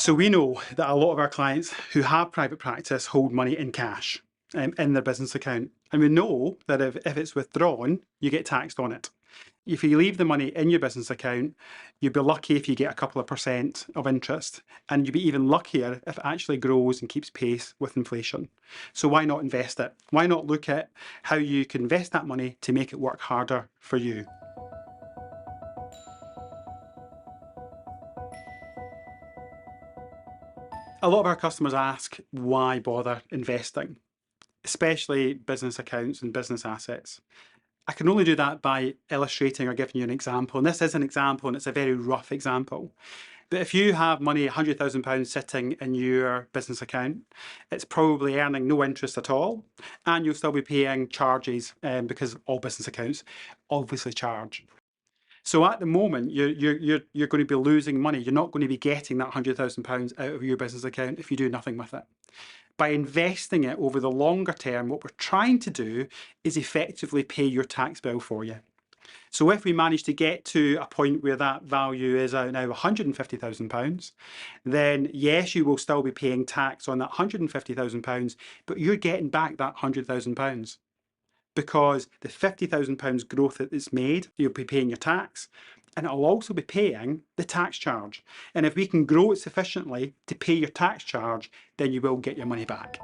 So we know that a lot of our clients who have private practice hold money in cash in their business account. And we know that if it's withdrawn, you get taxed on it. If you leave the money in your business account, you'd be lucky if you get a couple of % of interest, and you'd be even luckier if it actually grows and keeps pace with inflation. So why not invest it? Why not look at how you can invest that money to make it work harder for you? A lot of our customers ask, why bother investing, especially business accounts and business assets. I can only do that by illustrating or giving you an example. And this is an example, and it's a very rough example. But if you have money, £100,000 sitting in your business account, it's probably earning no interest at all, and you'll still be paying charges because all business accounts obviously charge. So at the moment, you're going to be losing money. You're not going to be getting that £100,000 out of your business account if you do nothing with it. By investing it over the longer term, what we're trying to do is effectively pay your tax bill for you. So if we manage to get to a point where that value is now £150,000, then yes, you will still be paying tax on that £150,000, but you're getting back that £100,000. Because the £50,000 growth that it's made, you'll be paying your tax, and it'll also be paying the tax charge. And if we can grow it sufficiently to pay your tax charge, then you will get your money back.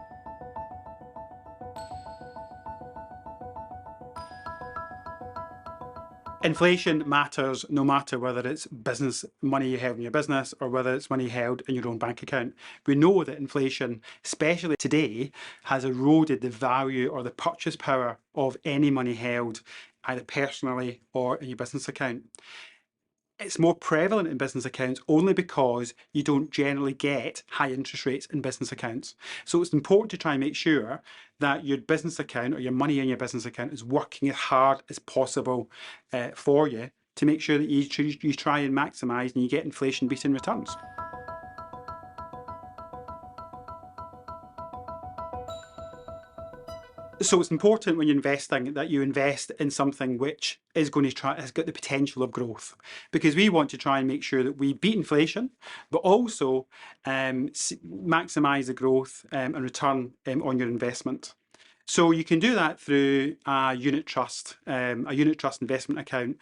Inflation matters no matter whether it's business money you held in your business or whether it's money held in your own bank account. We know that inflation, especially today, has eroded the value or the purchase power of any money held either personally or in your business account. It's more prevalent in business accounts only because you don't generally get high interest rates in business accounts. So it's important to try and make sure that your business account or your money in your business account is working as hard as possible for you to make sure that you try and maximise and you get inflation beating returns. So it's important when you're investing that you invest in something which is going to has got the potential of growth, because we want to try and make sure that we beat inflation, but also maximise the growth and return on your investment. So you can do that through a unit trust investment account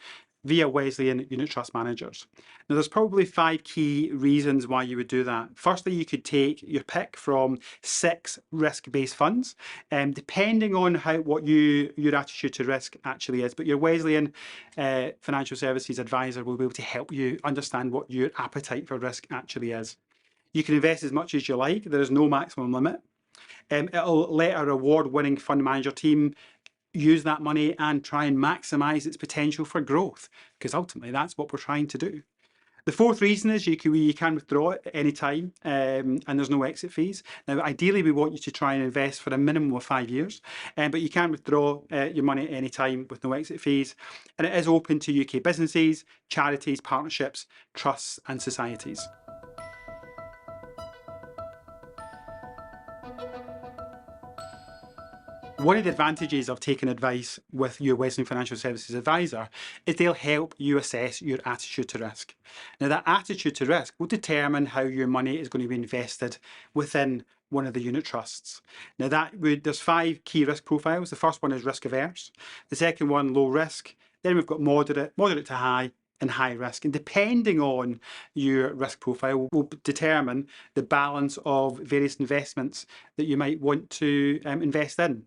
via Wesleyan Unit Trust Managers. Now, there's probably 5 key reasons why you would do that. Firstly, you could take your pick from 6 risk-based funds, depending on what your attitude to risk actually is. But your Wesleyan Financial Services advisor will be able to help you understand what your appetite for risk actually is. You can invest as much as you like. There is no maximum limit. It'll let our award-winning fund manager team use that money and try and maximise its potential for growth, because ultimately that's what we're trying to do. The 4th reason is you can withdraw it at any time and there's no exit fees. Now, ideally, we want you to try and invest for a minimum of 5 years, but you can withdraw your money at any time with no exit fees. And it is open to UK businesses, charities, partnerships, trusts and societies. One of the advantages of taking advice with your Wesleyan Financial Services advisor is they'll help you assess your attitude to risk. Now, that attitude to risk will determine how your money is going to be invested within one of the unit trusts. Now, there's 5 key risk profiles. The first one is risk averse. The second one, low risk. Then we've got moderate to high, and high risk. And depending on your risk profile will determine the balance of various investments that you might want to invest in.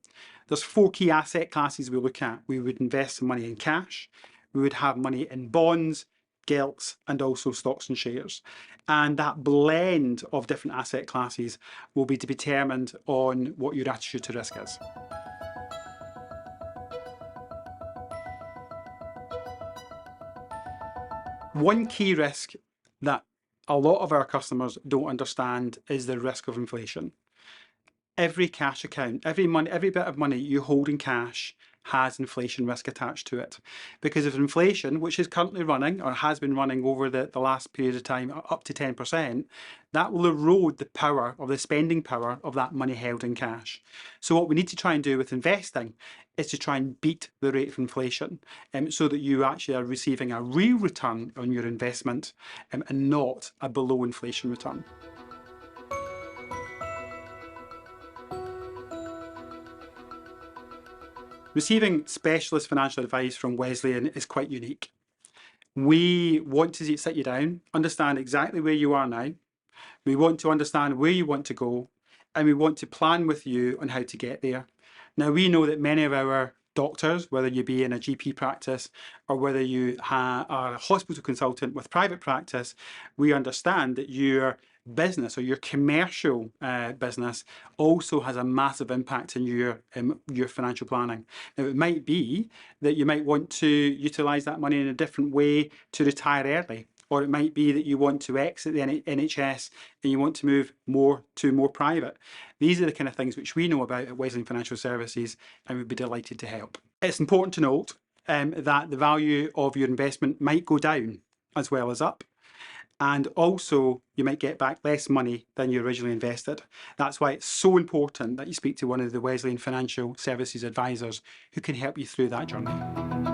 There's 4 key asset classes we look at. We would invest some money in cash, we would have money in bonds, gilts, and also stocks and shares. And that blend of different asset classes will be determined on what your attitude to risk is. One key risk that a lot of our customers don't understand is the risk of inflation. Every cash account, every bit of money you hold in cash has inflation risk attached to it. Because of inflation, which is currently running or has been running over the last period of time up to 10%, that will erode the power of the spending power of that money held in cash. So what we need to try and do with investing is to try and beat the rate of inflation so that you actually are receiving a real return on your investment and not a below inflation return. Receiving specialist financial advice from Wesleyan is quite unique. We want to sit you down, understand exactly where you are now. We want to understand where you want to go, and we want to plan with you on how to get there. Now, we know that many of our doctors, whether you be in a GP practice or whether you are a hospital consultant with private practice, we understand that your business or your commercial business also has a massive impact on your financial planning. Now, it might be that you might want to utilise that money in a different way to retire early, or it might be that you want to exit the NHS and you want to move more private. These are the kind of things which we know about at Wesleyan Financial Services, and we'd be delighted to help. It's important to note that the value of your investment might go down as well as up. And also, you might get back less money than you originally invested. That's why it's so important that you speak to one of the Wesleyan Financial Services advisors who can help you through that journey.